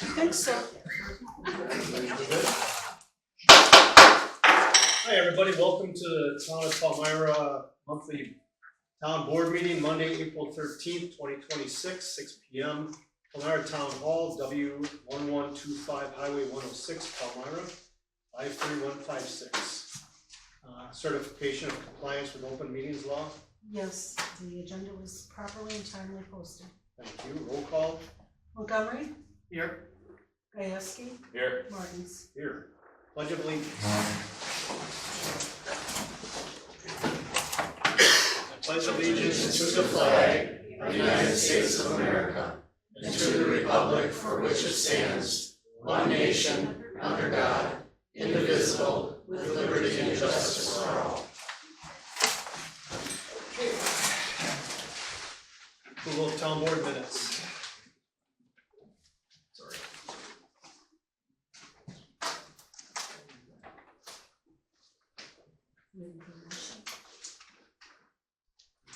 think so. Hi everybody, welcome to the Town of Palmyra monthly town board meeting, Monday, April 13th, 2026, 6 p.m. Palmyra Town Hall, W1125 Highway 106, Palmyra, 53156. Certification of compliance with open meetings law. Yes, the agenda was properly and timely posted. Thank you. Roll call. Montgomery, Here. Gajewski, Here. Martins. Here. Pledge of Allegiance. I pledge allegiance to the flag of the United States of America and to the republic for which it stands, one nation, under God, indivisible, with liberty and justice for all. Approval of town board minutes. Sorry.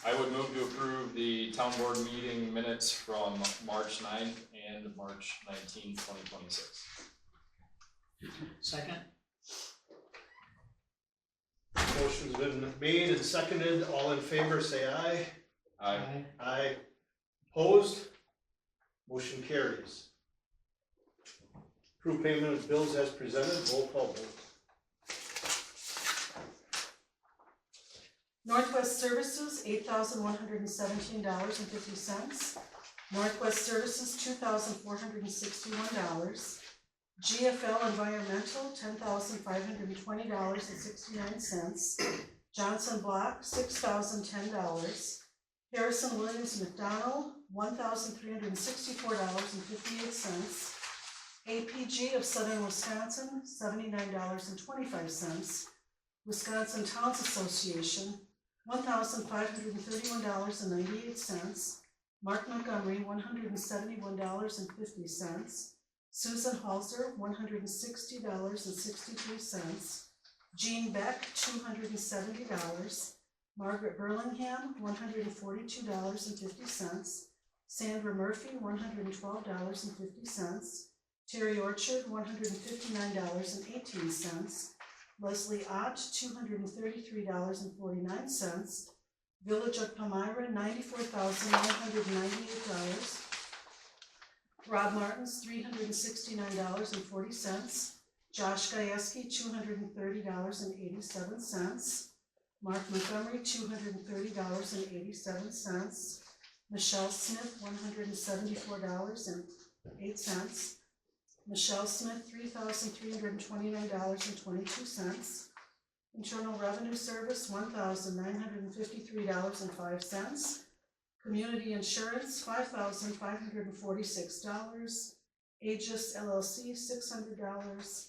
I would move to approve the town board meeting minutes from March 9th and March 19th, 2026. Second? Motion's been made and seconded. All in favor, say aye. Aye. Aye. Opposed? Motion carries. Approve payment of bills as presented. Roll call vote. Northwest Services, $8,117.50. Northwest Services, $2,461. GFL Environmental, $10,520.69. Johnson Block, $6,010. Harrison Williams McDonald, $1,364.58. APG of Southern Wisconsin, $79.25. Wisconsin Towns Association, $1,531.98. Mark Montgomery, $171.50. Susan Halser, $160.63. Jean Beck, $270. Margaret Burlingham, $142.50. Sandra Murphy, $112.50. Terry Orchard, $159.18. Leslie Ott, $233.49. Village of Palmyra, $94,998. Rob Martins, $369.40. Josh Gajewski, $230.87. Mark Montgomery, $230.87. Michelle Smith, $174.08. Michelle Smith, $3,329.22. Internal Revenue Service, $1,953.05. Community Insurance, $5,546. Aegis LLC, $600.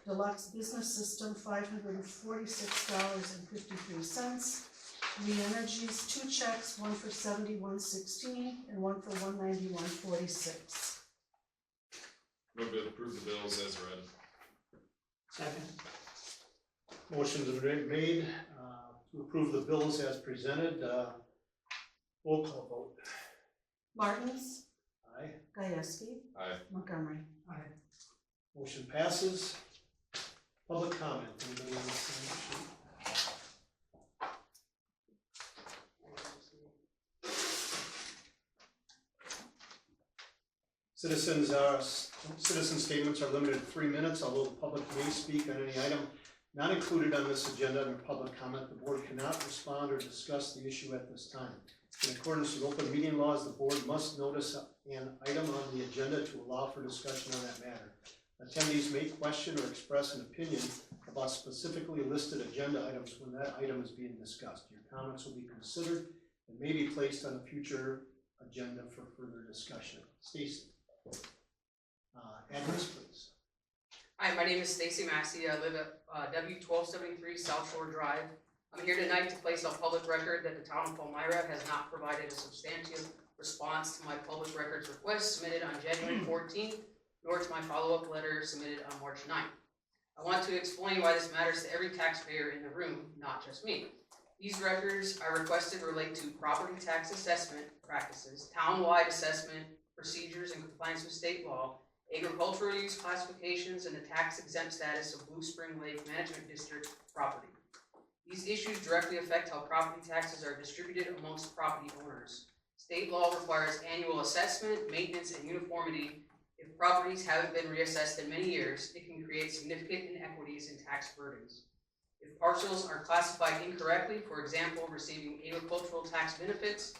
Deluxe Business System, $546.53. Re-Energies, 2 checks, one for $71.16 and one for $191.46. Move to approve the bills as read. Second? Motions have been made to approve the bills as presented. Roll call vote. Martins, Aye. Gajewski, Aye. Montgomery. Aye. Motion passes. Public comment. Anybody on the same sheet? Citizen statements are limited to 3 minutes, although the public may speak on any item not included on this agenda under public comment. The board cannot respond or discuss the issue at this time. In accordance with open meeting laws, the board must notice an item on the agenda to allow for discussion on that matter. Attendees may question or express an opinion about specifically listed agenda items when that item is being discussed. Your comments will be considered and may be placed on a future agenda for further discussion. Stacy. Address, please. Hi, my name is Stacy Massey. I live at W1273 South Shore Drive. I'm here tonight to place on public record that the town of Palmyra has not provided a substantive response to my public records request submitted on January 14th, nor to my follow-up letter submitted on March 9th. I want to explain why this matters to every taxpayer in the room, not just me. These records I requested relate to property tax assessment practices, town-wide assessment procedures in compliance with state law, agricultural use classifications, and the tax exempt status of Blue Spring Lake Management District property. These issues directly affect how property taxes are distributed amongst property owners. State law requires annual assessment, maintenance, and uniformity. If properties haven't been reassessed in many years, it can create significant inequities in tax burdens. If parcels are classified incorrectly, for example, receiving agricultural tax benefits,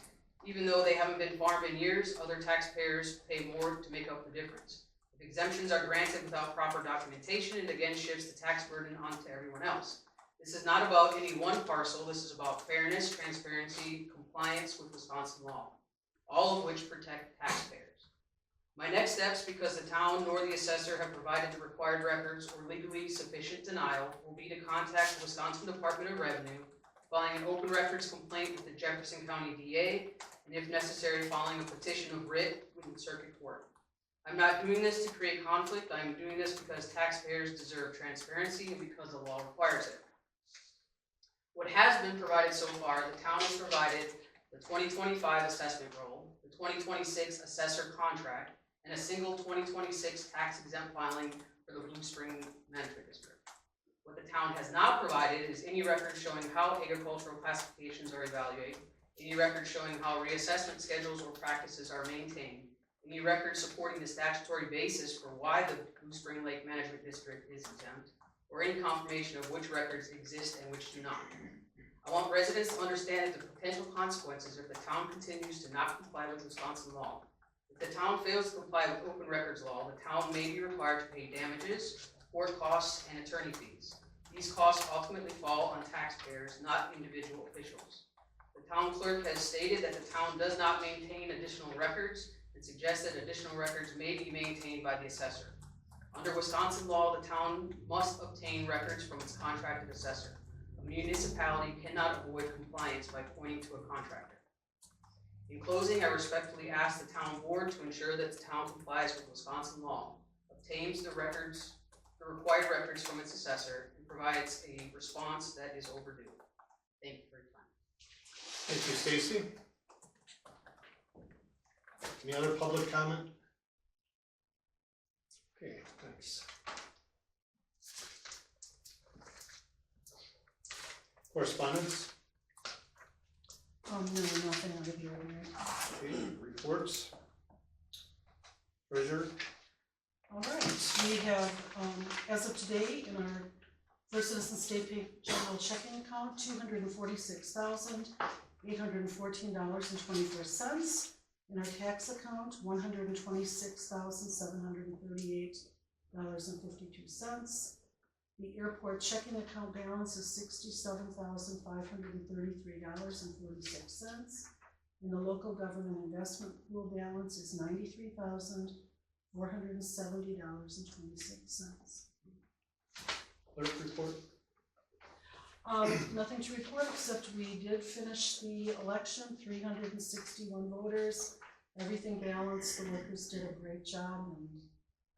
even though they haven't been farmed in years, other taxpayers pay more to make up the difference. If exemptions are granted without proper documentation, it again shifts the tax burden onto everyone else. This is not about any one parcel, this is about fairness, transparency, compliance with Wisconsin law, all of which protect taxpayers. My next steps, because the town nor the assessor have provided the required records or legally sufficient denial, will be to contact the Wisconsin Department of Revenue, filing an open records complaint with the Jefferson County DA, and if necessary, filing a petition of writ with the circuit court. I'm not doing this to create conflict, I am doing this because taxpayers deserve transparency and because the law requires it. What has been provided so far, the town has provided the 2025 assessment roll, the 2026 assessor contract, and a single 2026 tax exempt filing for the Blue Spring Management District. What the town has not provided is any record showing how agricultural classifications are evaluated, any record showing how reassessment schedules or practices are maintained, any record supporting the statutory basis for why the Blue Spring Lake Management District is exempt, or any confirmation of which records exist and which do not. I want residents to understand the potential consequences if the town continues to not comply with Wisconsin law. If the town fails to comply with open records law, the town may be required to pay damages, court costs, and attorney fees. These costs ultimately fall on taxpayers, not individual officials. The town clerk has stated that the town does not maintain additional records and suggests that additional records may be maintained by the assessor. Under Wisconsin law, the town must obtain records from its contracted assessor. A municipality cannot avoid compliance by pointing to a contractor. In closing, I respectfully ask the town board to ensure that the town complies with Wisconsin law, obtains the required records from its assessor, and provides a response that is overdue. Thank you for your time. Thank you, Stacy. Any other public comment? Okay, thanks. Correspondence? No, nothing out of the ordinary. Okay, reports? Treasurer? All right, we have, as of today, in our First Citizen State General Checking Account, $246,814.24. In our tax account, $126,738.52. The airport checking account balance is $67,533.46. And the local government investment pool balance is $93,470.26. Clerk report? Nothing to report, except we did finish the election, 361 voters, everything balanced, the workers did a great job, and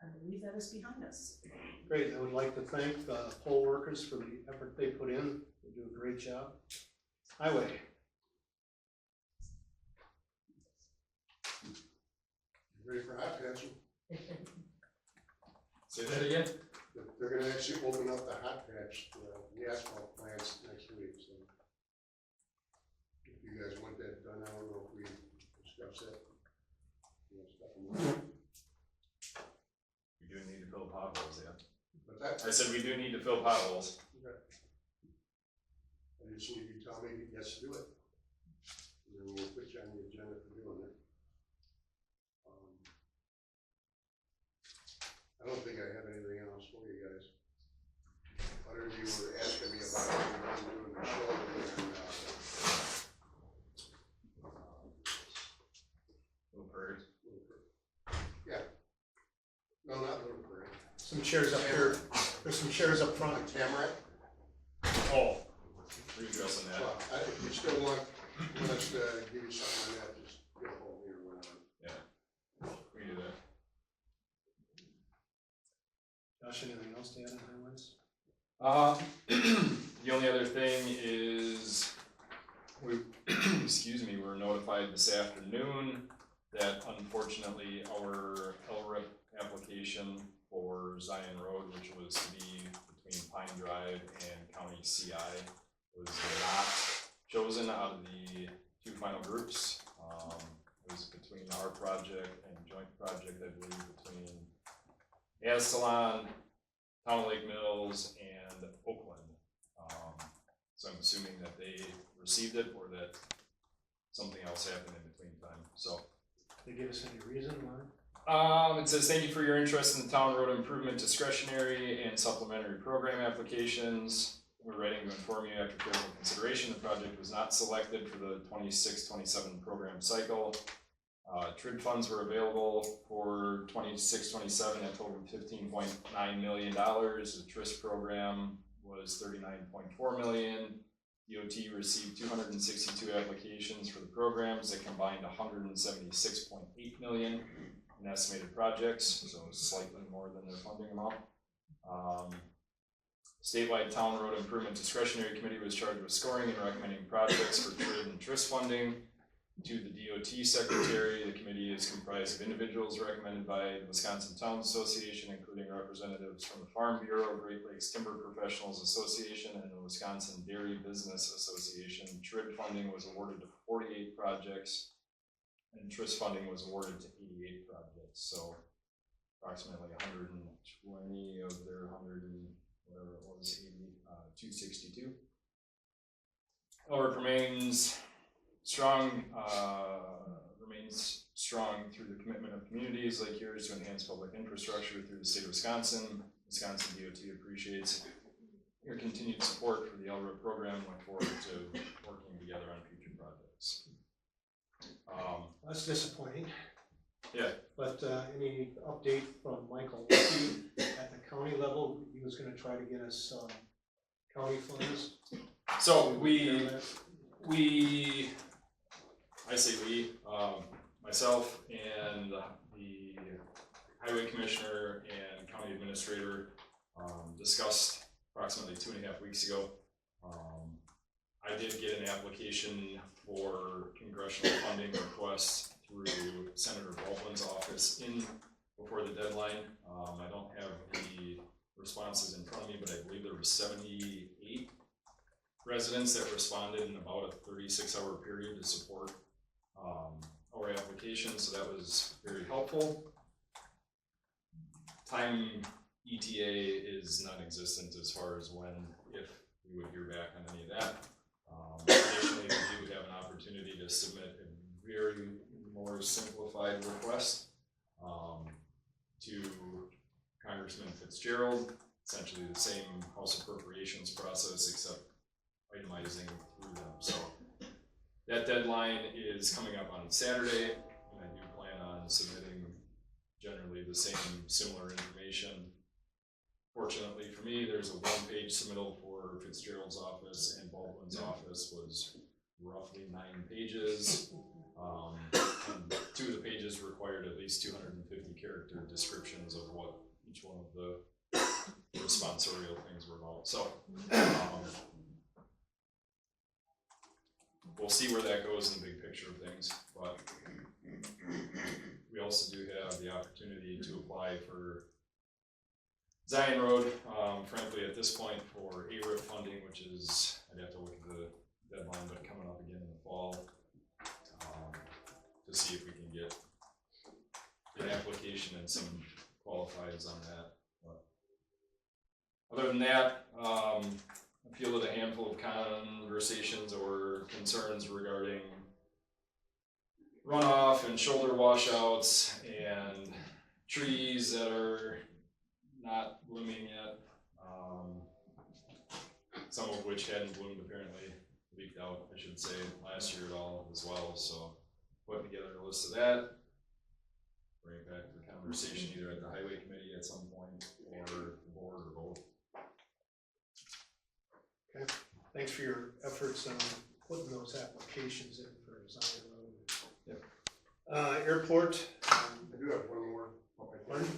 I believe that is behind us. Great, I would like to thank the poll workers for the effort they put in, they do a great job. Highway? Ready for hot patch? Say that again? They're gonna actually open up the hot patch, the asphalt plants next week, so. If you guys want that done, I don't know if we discussed that. We do need to fill potholes, yeah. But that, I said we do need to fill potholes. okay. I just need you to tell me yes to do it. And then we'll put you on the agenda for doing it. I don't think I have anything else for you guys. Other than you were asking me about what I'm doing the shoulder and, Little prairies. yeah. No, not Little Prairie. Some chairs up here, there's some chairs up front. Tamarack. Oh, redressing that. So, if you still want us to give you something on that, just get a hold of me or whatever. Yeah, we can do that. Josh, anything else to add on highways? The only other thing is we, excuse me, were notified this afternoon that unfortunately our LRIP application application for Zion Road, which was to be between Pine Drive and County CI, was not chosen out of the two final groups. It was between our project and joint project, I believe, between Astalon, Town of Lake Mills, and Oakland. So I'm assuming that they received it or that something else happened in between time. So They give us any reason why? it says, thank you for your interest in the town road improvement discretionary and supplementary program applications. We're writing to inform you after careful consideration, the project was not selected for the 26-27 program cycle. TRID funds were available for 26-27 at total of $15.9 million. The TRIS program was $39.4 million. DOT received 262 applications for the programs that combined $176.8 million in estimated projects, so slightly more than their funding amount. Statewide Town Road Improvement Discretionary Committee was charged with scoring and recommending projects for TRID and TRIS funding. To the DOT Secretary, the committee is comprised of individuals recommended by the Wisconsin Towns Association, including representatives from the Farm Bureau, Great Lakes Timber Professionals Association, and the Wisconsin Dairy Business Association. TRID funding was awarded to 48 projects, and TRIS funding was awarded to 88 projects. So approximately 120 of their 100 and whatever it was, 262. Elbert remains strong through the commitment of communities like yours to enhance public infrastructure through the state of Wisconsin. Wisconsin DOT appreciates your continued support for the LRIP program. Look forward to working together on future projects. That's disappointing. Yeah. But any update from Michael Lucky at the county level? He was gonna try to get us county funds. So myself and the highway commissioner and county administrator discussed approximately 2.5 weeks ago. I did get an application for congressional funding request through Senator Baldwin's office in before the deadline. I don't have the responses in front of me, but I believe there were 78 residents that responded in about a 36-hour period to support our application, so that was very helpful. Time ETA is non-existent as far as when, if we would hear back on any of that. Additionally, we do have an opportunity to submit a very more simplified request to Congressman Fitzgerald, essentially the same House appropriations process except itemizing through them. So that deadline is coming up on Saturday, and I do plan on submitting generally the same similar information. Fortunately for me, there's a one-page submittal for Fitzgerald's office, and Baldwin's office was roughly 9 pages. And 2 of the pages required at least 250 character descriptions of what each one of the responsorial things were about. So we'll see where that goes in the big picture of things, but we also do have the opportunity to apply for Zion Road, frankly at this point for ARIP funding, which is, I'd have to look at the deadline, but coming up again in the fall, to see if we can get an application and some qualifies on that. But other than that, I fielded a handful of conversations or concerns regarding runoff and shoulder washouts and trees that are not blooming yet, some of which hadn't bloomed, apparently leaked out, I should say, last year at all as well. So put together a list of that, bring it back to the conversation either at the highway committee at some point or the board or both. Okay, thanks for your efforts on putting those applications in for Zion Road. Yep. Airport. I do have one more. Pardon?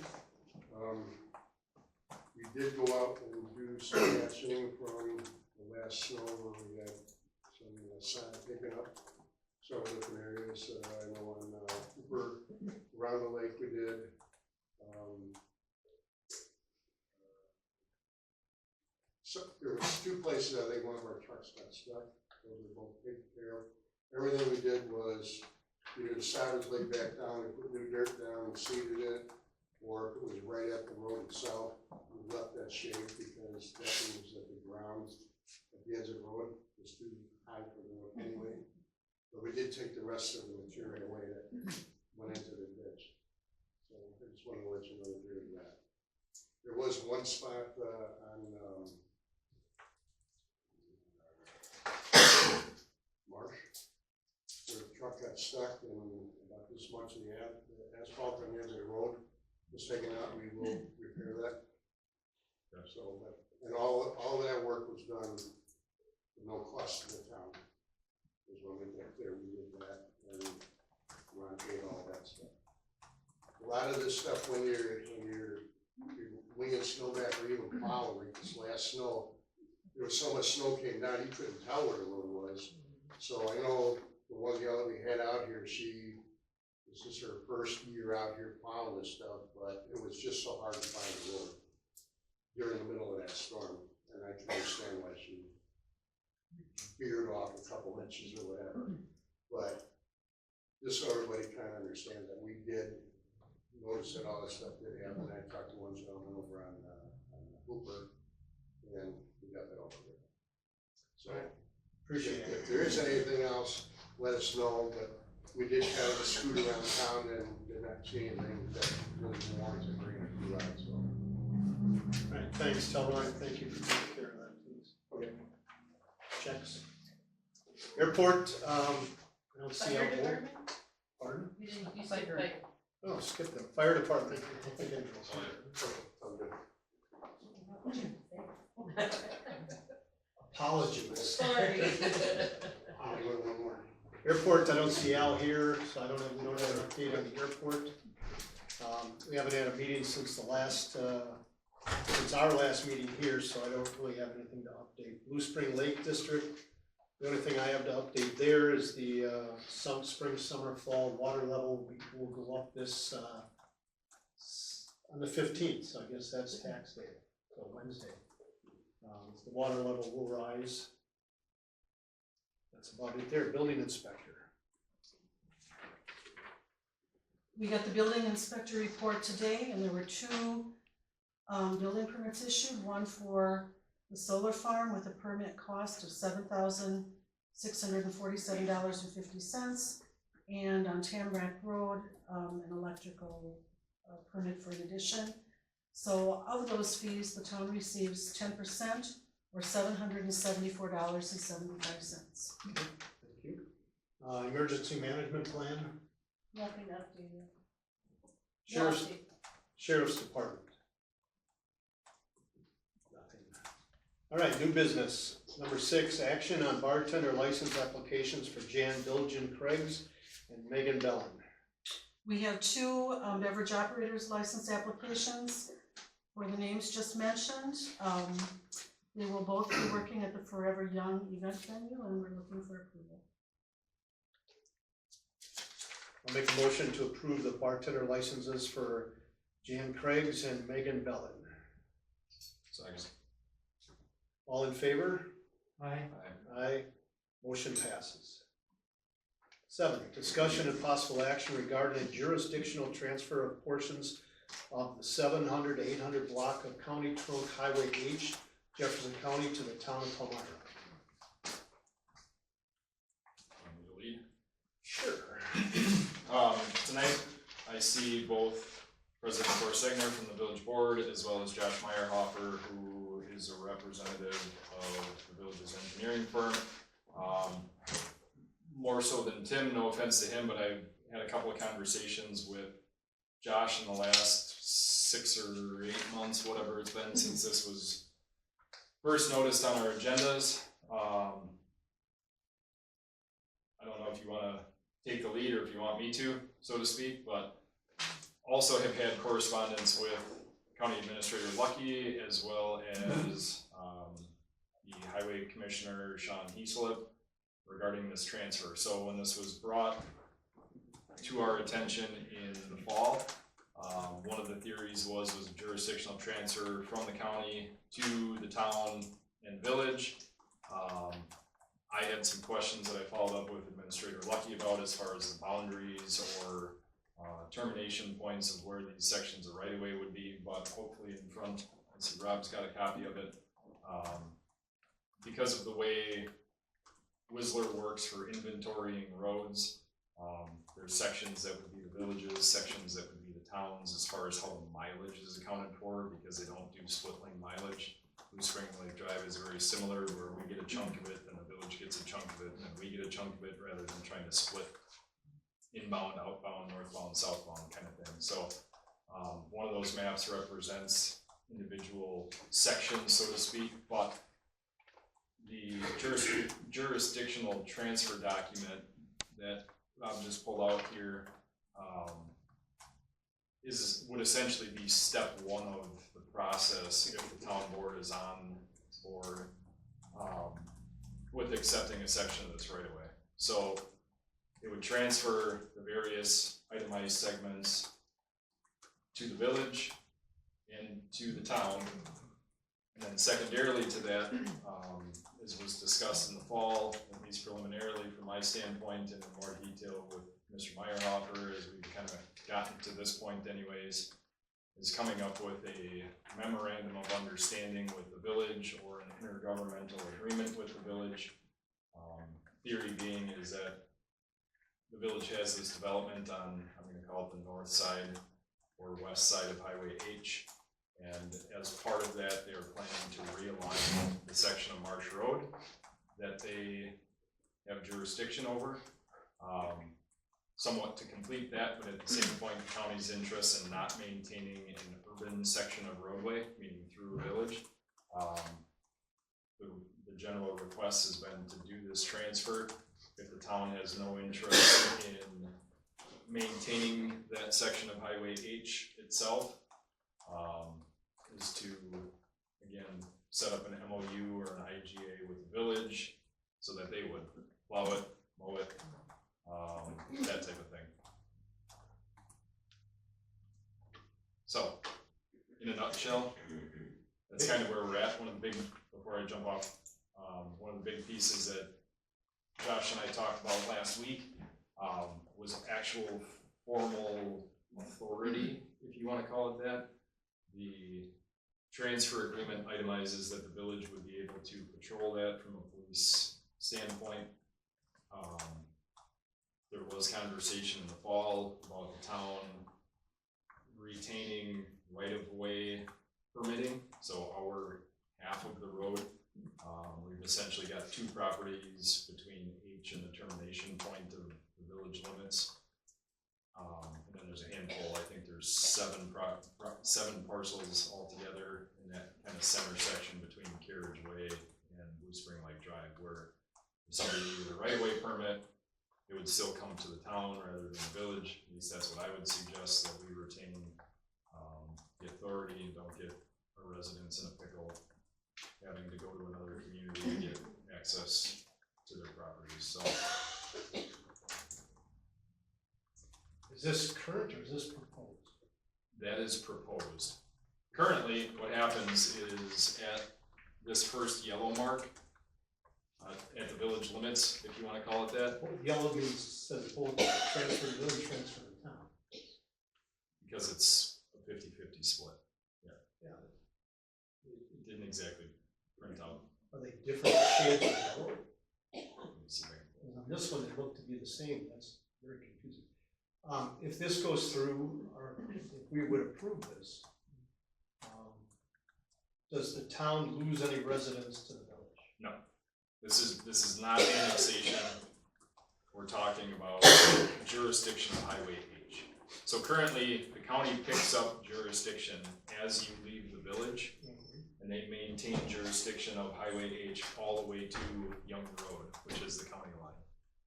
We did go out and do some patching from the last snow where we had some sod taken up. Several different areas, I know on Cooper, around the lake we did. there was two places, I think one of our trucks got stuck, those were both taken care of. Everything we did was either the side was laid back down and put new dirt down and seeded it, or if it was right at the road itself, we left that shape because that means that the ground at the edge of the road was too high for the road anyway. But we did take the rest of the material away that went into the ditch. So I just wanted to let you know we did that. There was one spot on Marsh where the truck got stuck and about this much of the asphalt on the edge of the road was taken out. We will repair that. Yeah. So, and all that work was done with no cost to the town. Because when we got there, we did that and Ron paid all that stuff. A lot of this stuff when you're winging snow back or even plowing, like this last snow, there was so much snow came down, you couldn't tell where the road was. So I know the one gal that we had out here, this is her first year out here plowing this stuff, but it was just so hard to find the road during the middle of that storm. And I can understand why she veered off a couple inches or whatever. But just so everybody kind of understands that we did notice that all this stuff did happen. I talked to one gentleman over on Hooper, and we got that over there. So Appreciate it. if there is anything else, let us know. But we did kind of scoot around town and did not see anything that really warranted bringing a crew out. So. All right, thanks, tell Ryan, thank you for taking care of that, please. Okay. Checks. Airport, I don't see how. Fire department? Pardon? You didn't, you said fire. Oh, skip them. Fire department. Apologies. Sorry. One more. Airport, I don't see Al here, so we don't have an update on the airport. We haven't had a meeting since since our last meeting here, so I don't really have anything to update. Blue Spring Lake District, the only thing I have to update there is the spring, summer, fall water level will go up this on the 15th, so I guess that's tax day, so Wednesday. The water level will rise. That's about it there. Building inspector. We got the building inspector report today, and there were two building permits issued, one for the solar farm with a permit cost of $7,647.50, and on Tamarack Road, an electrical permit for an addition. So of those fees, the town receives 10%, or $774.75. Thank you. Emergency management plan. Nothing updated. Sheriff's Department. Nothing. All right, new business. Number 6, action on bartender license applications for Jan Bilgen Craigs and Megan Bellin. We have two beverage operators license applications for the names just mentioned. They will both be working at the Forever Young event venue, and we're looking for approval. I'll make a motion to approve the bartender licenses for Jan Craigs and Megan Bellin. Second. All in favor? Aye. Aye. Motion passes. 7, discussion and possible action regarding a jurisdictional transfer of portions of the 700 to 800 block of County Trunk Highway H, Jefferson County, to the town of Palmyra. Want me to lead? Sure. Tonight, I see both President Borsegner from the village board, as well as Josh Meyerhofer, who is a representative of the village's engineering firm. More so than Tim, no offense to him, but I've had a couple of conversations with Josh in the last 6 or 8 months, whatever it's been since this was first noticed on our agendas. I don't know if you want to take the lead or if you want me to, so to speak, but also have had correspondence with County Administrator Lucky, as well as the Highway Commissioner Sean Heaslip regarding this transfer. So when this was brought to our attention in the fall, one of the theories was a jurisdictional transfer from the county to the town, and village. I had some questions that I followed up with Administrator Lucky about as far as the boundaries or termination points of where these sections of right of way would be, but hopefully in front, I see Rob's got a copy of it. Because of the way Whistler works for inventorying roads, there's sections that would be the villages, sections that would be the towns as far as how the mileage is accounted for, because they don't do split lane mileage. Blue Spring Lake Drive is very similar, where we get a chunk of it, then the village gets a chunk of it, and then we get a chunk of it, rather than trying to split inbound, outbound, northbound, southbound kind of thing. So one of those maps represents individual sections, so to speak, but the jurisdictional transfer document that Rob just pulled out here would essentially be step one of the process if the town board is on board with accepting a section of this right away. So it would transfer the various itemized segments to the village and to the town. And then secondarily to that, as was discussed in the fall, at least preliminarily from my standpoint and in more detail with Mr. Meyerhofer, as we've kind of gotten to this point anyways, is coming up with a memorandum of understanding with the village or an intergovernmental agreement with the village. Theory being is that the village has this development on, I'm going to call it the north side or west side of Highway H. And as part of that, they are planning to realign the section of Marsh Road that they have jurisdiction over. Somewhat to complete that, but at the same point, the county's interest in not maintaining an urban section of roadway, meaning through a village. The general request has been to do this transfer. If the town has no interest in maintaining that section of Highway H itself, is to, again, set up an MOU or an IGA with the village so that they would plow it, mow it, that type of thing. So, in a nutshell, that's kind of where we're at. One of the big, before I jump off, one of the big pieces that Josh and I talked about last week was actual formal authority, if you want to call it that. The transfer agreement itemizes that the village would be able to patrol that from a police standpoint. There was conversation in the fall about the town retaining right-of-way permitting, so our half of the road. We've essentially got two properties between H and the termination point of the village limits. And then there's a handful, I think there's seven parcels altogether in that kind of center section between Carriage Way and Blue Spring Lake Drive, where if somebody needed a right-of-way permit, it would still come to the town rather than the village. At least that's what I would suggest, that we retain the authority and don't get our residents in a pickle having to go to another community to get access to their properties. So, Is this current or is this proposed? that is proposed. Currently, what happens is at this first yellow mark, at the village limits, if you want to call it that, Well, yellow means says both transfer to village, transfer to town. because it's a 50-50 split. Yeah. It didn't exactly print out. Are they different shades of yellow? Let me see if I can pull it. On this one, they look to be the same. That's very confusing. If this goes through, or if we would approve this, does the town lose any residents to the village? No, this is not annexation. We're talking about jurisdiction of Highway H. So currently, the county picks up jurisdiction as you leave the village, and they maintain jurisdiction of Highway H all the way to Young Road, which is the county line.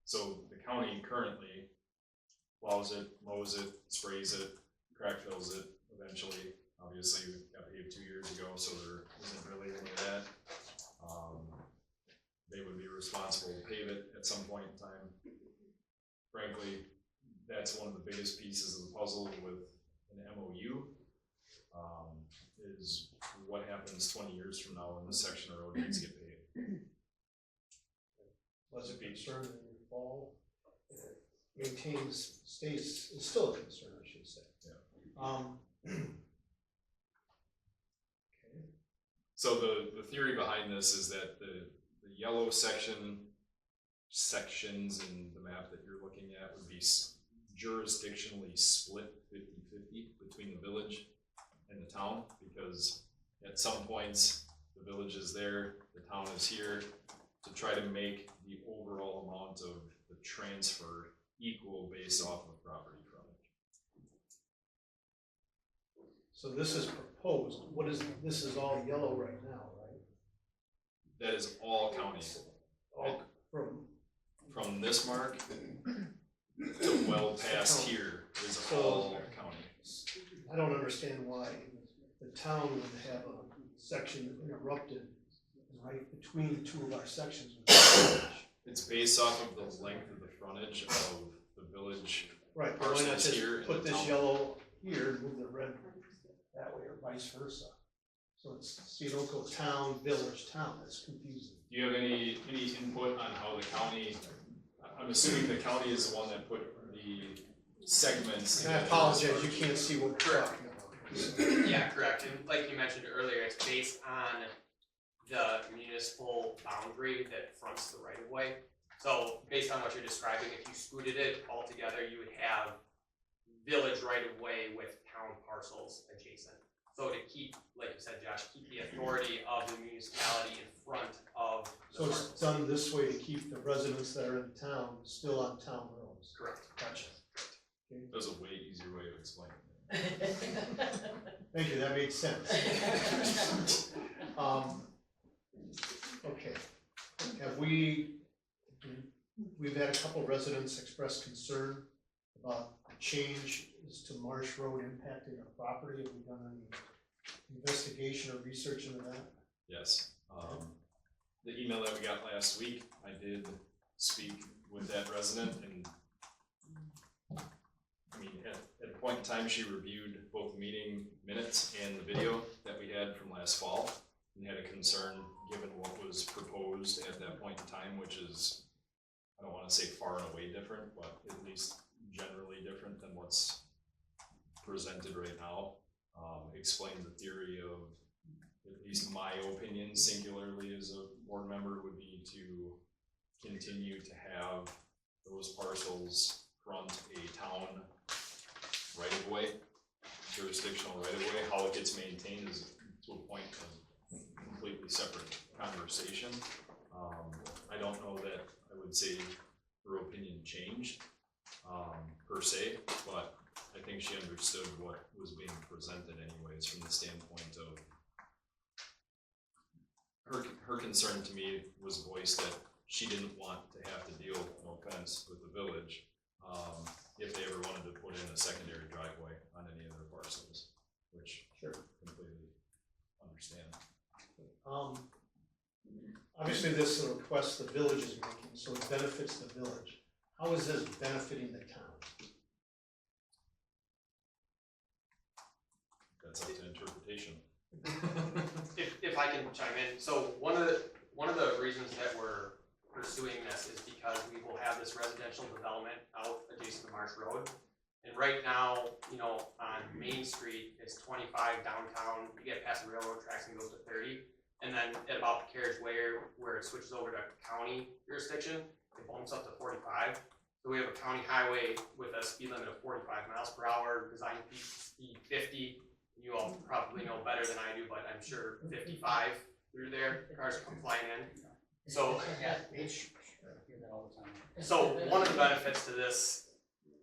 So the county currently plows it, mows it, sprays it, crack fills it eventually. Obviously, we got paved 2 years ago, so there isn't really any of that. They would be responsible to pave it at some point in time. Frankly, that's one of the biggest pieces of the puzzle with an MOU, is what happens 20 years from now when this section of road needs to get paved. Was a concern in the fall. Maintains, stays, is still a concern, I should say. Yeah. Okay. So the theory behind this is that the yellow sections in the map that you're looking at would be jurisdictionally split 50-50 between the village and the town, because at some points the village is there, the town is here, to try to make the overall amount of the transfer equal based off of property frontage. So this is proposed, what is, this is all yellow right now, right? That is all county. All From this mark to well past here is all county. I don't understand why the town would have a section interrupted right between two of our sections. It's based off of the length of the frontage of the village. Right, but why not Parcels just here in put the this town. yellow here and move the red that way, or vice versa? So it's, so you don't go town, village, town, that's confusing. Do you have any input on how the county, I'm assuming the county is the one that put the segments. And I apologize, you can't see what we're talking about. Yeah, correct, and like you mentioned earlier, it's based on the municipal boundary that fronts the right of way. So based on what you're describing, if you scooted it all together, you would have village right of way with town parcels adjacent. So to keep, like you said, Josh, keep the authority of the municipality in front of the So it's parcels. done this way to keep the residents that are in town still on town roads. Correct. Gotcha. There's a way easier way of explaining it. Thank you, that makes sense. Okay, have we've had a couple residents express concern about the change as to Marsh Road impacting our property. Have we done any investigation or research into that? Yes. The email that we got last week, I did speak with that resident, and I mean, at a point in time, she reviewed both the meeting minutes and the video that we had from last fall, and had a concern given what was proposed at that point in time, which is, I don't want to say far and away different, but at least generally different than what's presented right now. Explained the theory of, at least my opinion singularly as a board member, would be to continue to have those parcels front a town right of way, jurisdictional right of way. How it gets maintained is to a point of completely separate conversation. I don't know that I would say her opinion changed per se, but I think she understood what was being presented anyways from the standpoint of her concern to me was voiced that she didn't want to have to deal, no offense, with the village if they ever wanted to put in a secondary driveway on any of their parcels, which Sure. completely understand. Obviously, this is a request the village is making, so it benefits the village. How is this benefiting the town? That's up to interpretation. If I can chime in, so one of the reasons that we're pursuing this is because we will have this residential development out adjacent to Marsh Road. And right now, you know, on Main Street, it's 25 downtown, you get past the railroad tracks and it goes to 30. And then at about the carriageway where it switches over to county jurisdiction, it bumps up to 45. So we have a county highway with a speed limit of 45 miles per hour, design speed 50. You all probably know better than I do, but I'm sure 55 through there, cars come flying in. So, so one of the benefits to this,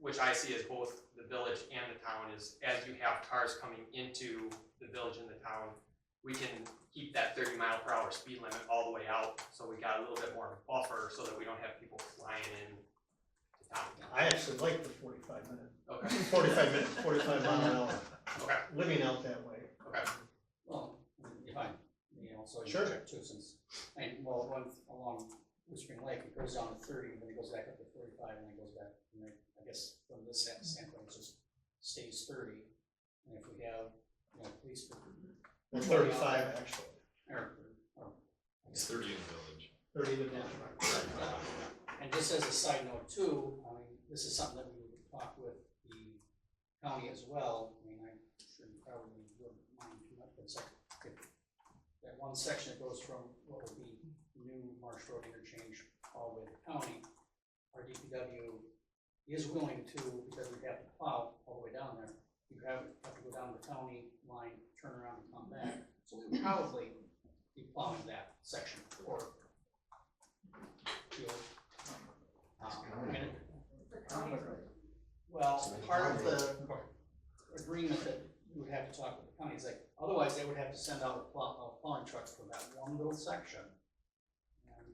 which I see as both the village and the town, is as you have cars coming into the village and the town, we can keep that 30-mile-per-hour speed limit all the way out. So we got a little bit more buffer so that we don't have people flying in to town. I actually like the 45 minute, Okay. 45 minutes, 45 mile an hour. Okay. Living out that way. Okay. Well, if I, you know, so you Sure. check too, since, well, it runs along Whispering Lake, it goes down to 30, then it goes back up to 45, and then it goes back, and then, I guess, from this standpoint, it just stays 30. And if we have, you know, police and 35 actually, or, It's 30 in the village. 30 in the Yeah. village. And just as a side note too, I mean, this is something that we would talk with the county as well. I mean, I'm sure you probably wouldn't mind too much, but it's like, if that one section that goes from what would be new Marsh Road interchange all the way to the county, our DPW is willing to, because we have to plow all the way down there, you have to go down the county line, turn around and come back. So we would probably be plowing that section or field. Well, part of the agreement that you would have to talk with the county is like, otherwise they would have to send out a plowing truck for that one little section. And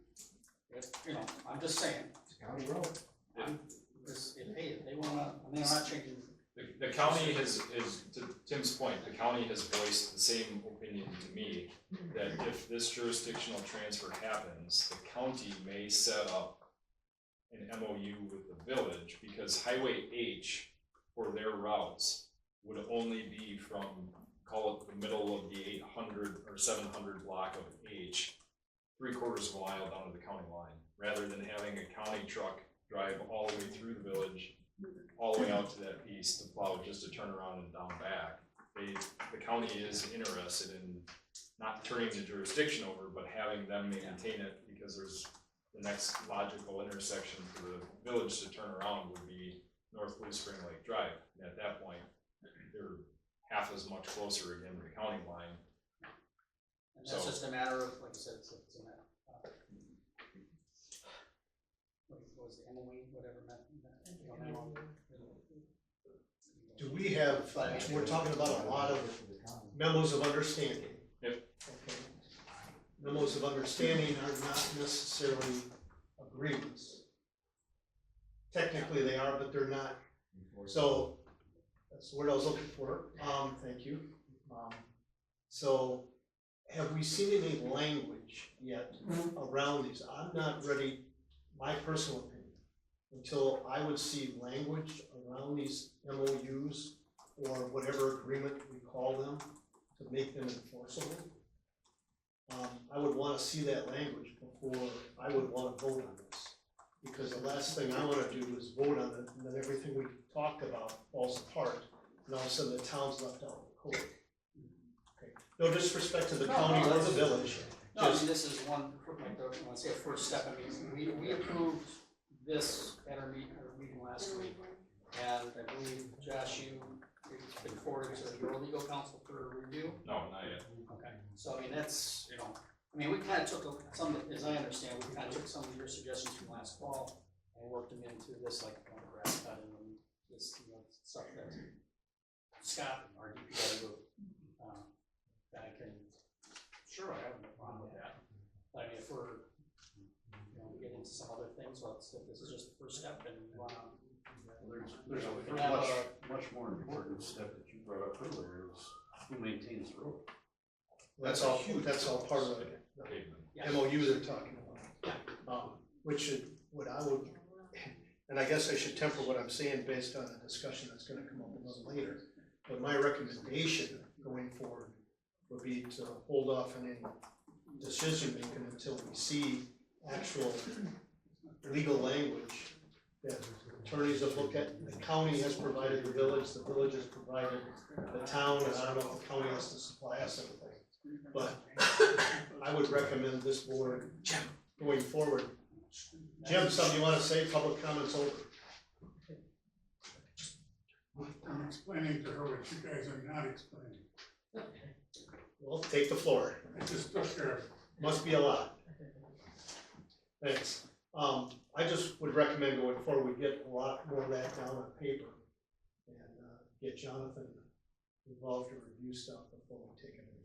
if, you know, I'm just saying. It's a county road. If they wanna, I mean, I'm not changing. The county has, to Tim's point, the county has voiced the same opinion to me, that if this jurisdictional transfer happens, the county may set up an MOU with the village, because Highway H for their routes would only be from, call it the middle of the 800 or 700 block of H, 3/4 of a mile down to the county line, rather than having a county truck drive all the way through the village, all the way out to that piece to plow just to turn around and down back. The county is interested in not turning the jurisdiction over, but having them maintain it, because there's the next logical intersection for the village to turn around would be North Blue Spring Lake Drive. And at that point, they're half as much closer again to the county line. And that's So- just a matter of, like I said, it's a matter. What was the MOE, whatever Do we have, we're talking about a lot of memos of understanding. Yep. Okay. Memos of understanding are not necessarily agreements. Technically they are, but they're not. So that's the word I was looking for. Thank you. So have we seen any language yet around these? I'm not ready, my personal opinion, until I would see language around these MOUs or whatever agreement we call them to make them enforceable. I would wanna see that language before I would wanna vote on this. Because the last thing I wanna do is vote on it, and then everything we talked about falls apart, and all of a sudden the town's left out of the cold. Okay. No disrespect to the county or the village, No, I mean, this is one, like, I want to say a first step. I mean, we approved this at our meeting last week. And I believe, Josh, it's been forwarded to your legal counsel for review. No, not yet. Okay, so I mean, that's, you know, I mean, we kind of took some, as I understand, we kind of took some of your suggestions from last fall and worked them into this, like, grass cutting and this, you know, stuff that Scott, our DPW, guy can, sure, I have no problem with that. But I mean, if we're, you know, we get into some other things, well, this is just the first step and we wanna. There's a much more important step that you brought up earlier is who maintains the road. that's all part of the Yeah. MOU they're talking about. Which what I would, and I guess I should temper what I'm saying based on a discussion that's gonna come up a little later. But my recommendation going forward would be to hold off on any decision making until we see actual legal language that attorneys have looked at. The county has provided the village has provided the town, and I don't know if the county has to supply us anything. But I would recommend this board going forward. Jim, something you wanna say? Public comments over. I'm explaining to her what you guys are not explaining. Well, take the floor. I just took her. Must be a lot. Thanks. I just would recommend going forward, we get a lot more of that down on paper and get Jonathan involved to review stuff before we take it any